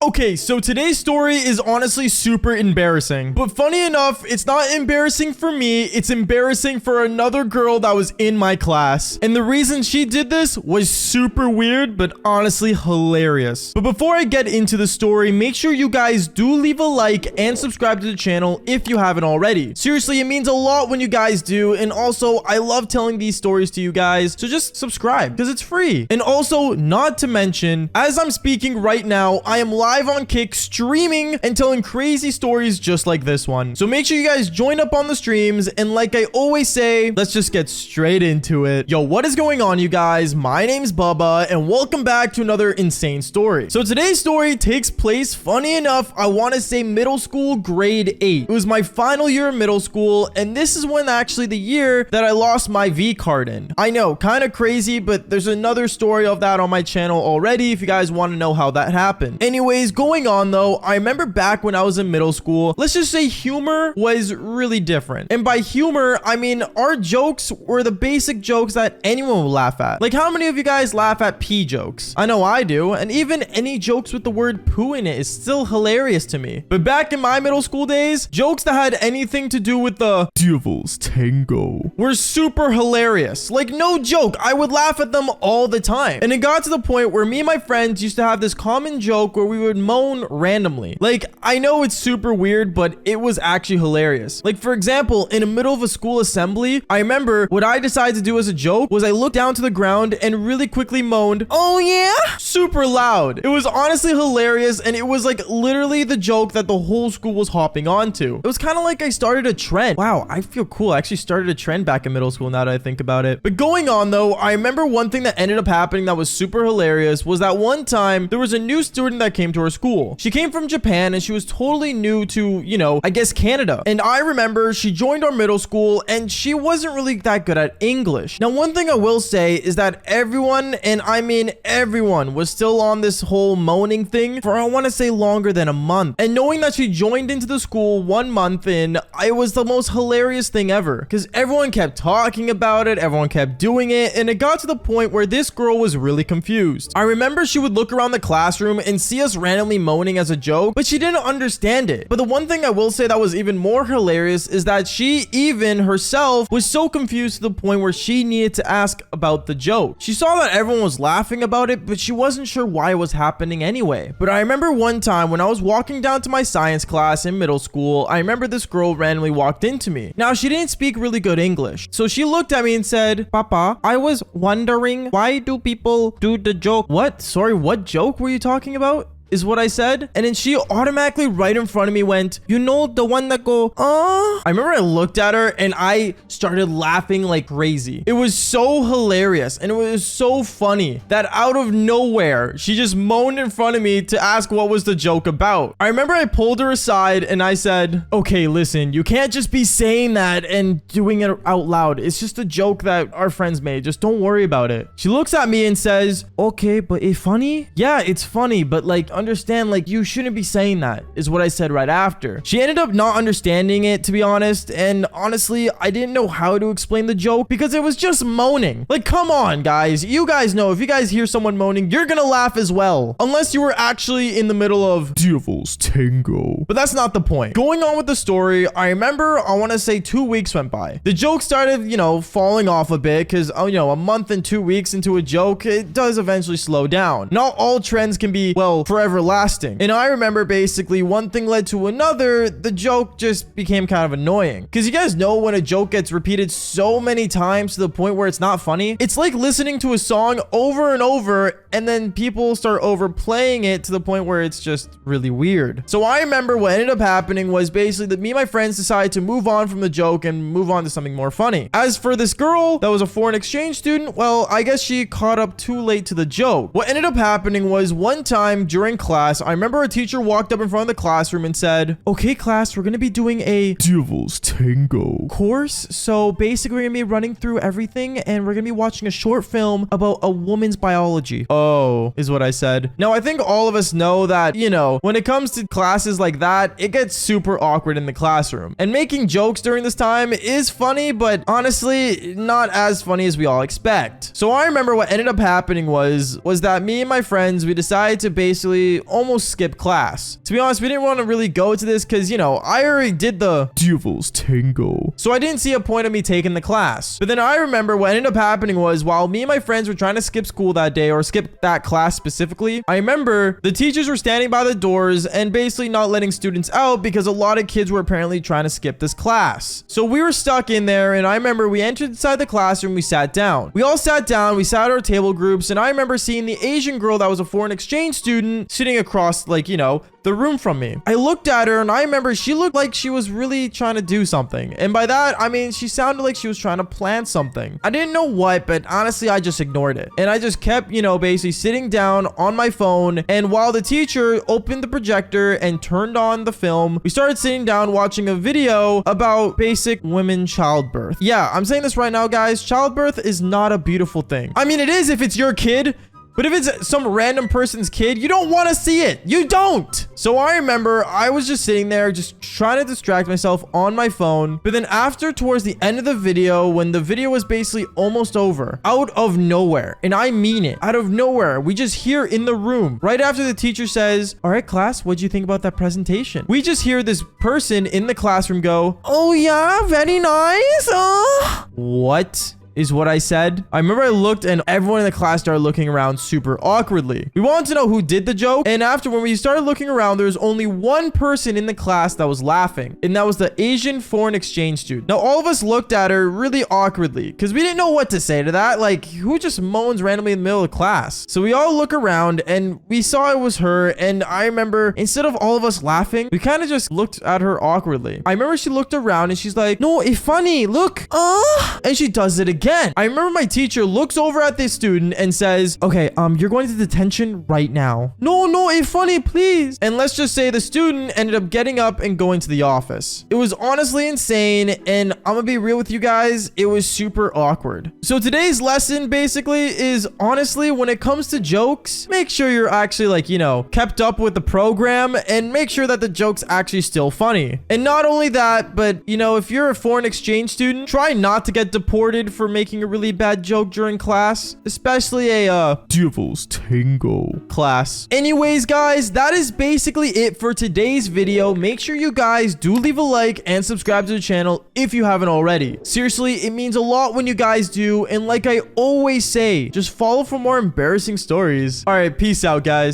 Okay, so today's story is honestly super embarrassing. But funny enough, it's not embarrassing for me. It's embarrassing for another girl that was in my class. And the reason she did this was super weird, but honestly hilarious. But before I get into the story, make sure you guys do leave a like and subscribe to the channel if you haven't already. Seriously, it means a lot when you guys do. And also, I love telling these stories to you guys. So just subscribe because it's free. And also, not to mention, as I'm speaking right now, I am live on Kick streaming and telling crazy stories just like this one. So make sure you guys join up on the streams, and like I always say, let's just get straight into it. Yo, what is going on, you guys? My name's Bubba and welcome back to another insane story. So today's story takes place, funny enough, I want to say middle school, grade 8. It was my final year of middle school, and this is when actually the year that I lost my V card in. I know, kind of crazy, but there's another story of that on my channel already if you guys want to know how that happened. Anyways, going on though, I remember back when I was in middle school, let's just say humor was really different. And by humor, I mean our jokes were the basic jokes that anyone would laugh at. Like, how many of you guys laugh at pee jokes? I know I do, and even any jokes with the word poo in it is still hilarious to me. But back in my middle school days, jokes that had anything to do with the devil's tango were super hilarious. Like, no joke, I would laugh at them all the time. And it got to the point where me and my friends used to have this common joke where we would moan randomly. Like, I know it's super weird, but it was actually hilarious. Like, for example, in the middle of a school assembly, I remember what I decided to do as a joke was I looked down to the ground and really quickly moaned, "Oh yeah?" super loud. It was honestly hilarious, and it was like literally the joke that the whole school was hopping onto. It was kind of like I started a trend. Wow, I feel cool. I actually started a trend back in middle school now that I think about it. But going on though, I remember one thing that ended up happening that was super hilarious was that one time there was a new student that came to our school. She came from Japan and she was totally new to, you know, I guess Canada. And I remember she joined our middle school and she wasn't really that good at English. Now, one thing I will say is that everyone, and I mean everyone, was still on this whole moaning thing for, I want to say, longer than a month. And knowing that she joined into the school 1 month in, it was the most hilarious thing ever because everyone kept talking about it, everyone kept doing it, and it got to the point where this girl was really confused. I remember she would look around the classroom and see us randomly moaning as a joke, but she didn't understand it. But the one thing I will say that was even more hilarious is that she even herself was so confused to the point where she needed to ask about the joke. She saw that everyone was laughing about it, but she wasn't sure why it was happening anyway. But I remember one time when I was walking down to my science class in middle school, I remember this girl randomly walked into me. Now, she didn't speak really good English, so she looked at me and said, "Papa, I was wondering, why do people do the joke?" What? Sorry, what joke were you talking about? Is what I said. And then she automatically right in front of me went, "You know, the one that go, I remember I looked at her and I started laughing like crazy. It was so hilarious and it was so funny that out of nowhere, she just moaned in front of me to ask what was the joke about. I remember I pulled her aside and I said, "Okay, listen, you can't just be saying that and doing it out loud. It's just a joke that our friends made. Just don't worry about it." She looks at me and says, "Okay, but it's funny?" "Yeah, it's funny, but like, understand, like, you shouldn't be saying that," is what I said right after. She ended up not understanding it, to be honest, and honestly, I didn't know how to explain the joke because it was just moaning. Like, come on, guys. You guys know if you guys hear someone moaning, you're gonna laugh as well, unless you were actually in the middle of devil's tango. But that's not the point. Going on with the story, I remember, I want to say 2 weeks went by. The joke started, you know, falling off a bit because, you know, a month and 2 weeks into a joke, it does eventually slow down. Not all trends can be, well, forever lasting. And I remember basically one thing led to another. The joke just became kind of annoying because you guys know when a joke gets repeated so many times to the point where it's not funny, it's like listening to a song over and over and then people start overplaying it to the point where it's just really weird. So I remember what ended up happening was basically that me and my friends decided to move on from the joke and move on to something more funny. As for this girl that was a foreign exchange student, well, I guess she caught up too late to the joke. What ended up happening was one time during class, I remember a teacher walked up in front of the classroom and said, "Okay, class, we're going to be doing a devil's tango course. So basically, we're going to be running through everything and we're going to be watching a short film about a woman's biology." "Oh," is what I said. Now, I think all of us know that, you know, when it comes to classes like that, it gets super awkward in the classroom. And making jokes during this time is funny, but honestly, not as funny as we all expect. So I remember what ended up happening was that me and my friends, we decided to basically basically almost skip class. To be honest, we didn't want to really go to this because, you know, I already did the Devil's Tango. So I didn't see a point of me taking the class. But then I remember what ended up happening was while me and my friends were trying to skip school that day, or skip that class specifically, I remember the teachers were standing by the doors and basically not letting students out because a lot of kids were apparently trying to skip this class. So we were stuck in there, and I remember we entered inside the classroom, we sat down. We all sat down, we sat at our table groups, and I remember seeing the Asian girl that was a foreign exchange student sitting across, like, you know, the room from me. I looked at her and I remember she looked like she was really trying to do something. And by that, I mean, she sounded like she was trying to plan something. I didn't know what, but honestly, I just ignored it. And I just kept, you know, basically sitting down on my phone. And while the teacher opened the projector and turned on the film, we started sitting down watching a video about basic women childbirth. Yeah, I'm saying this right now, guys. Childbirth is not a beautiful thing. I mean, it is if it's your kid. But if it's some random person's kid, you don't want to see it. You don't. So I remember I was just sitting there just trying to distract myself on my phone. But then after, towards the end of the video, when the video was basically almost over, out of nowhere, and I mean it, out of nowhere, we just hear in the room, right after the teacher says, "All right, class, what'd you think about that presentation?" We just hear this person in the classroom go, "Oh yeah, very nice." What is what I said? I remember I looked and everyone in the class started looking around super awkwardly. We wanted to know who did the joke. And after, when we started looking around, there was only one person in the class that was laughing. And that was the Asian foreign exchange student. Now, all of us looked at her really awkwardly because we didn't know what to say to that. Like, who just moans randomly in the middle of class? So we all look around and we saw it was her. And I remember instead of all of us laughing, we kind of just looked at her awkwardly. I remember she looked around and she's like, "No, it's funny. Look." And she does it again. I remember my teacher looks over at this student and says, "Okay, you're going to detention right now." No, it's funny, please." And let's just say the student ended up getting up and going to the office. It was honestly insane. And I'm gonna be real with you guys. It was super awkward. So today's lesson basically is, honestly, when it comes to jokes, make sure you're actually, like, you know, kept up with the program and make sure that the joke's actually still funny. And not only that, but, you know, if you're a foreign exchange student, try not to get deported for making a really bad joke during class, especially a Devil's Tango class. Anyways, guys, that is basically it for today's video. Make sure you guys do leave a like and subscribe to the channel if you haven't already. Seriously, it means a lot when you guys do. And like I always say, just follow for more embarrassing stories. All right, peace out, guys.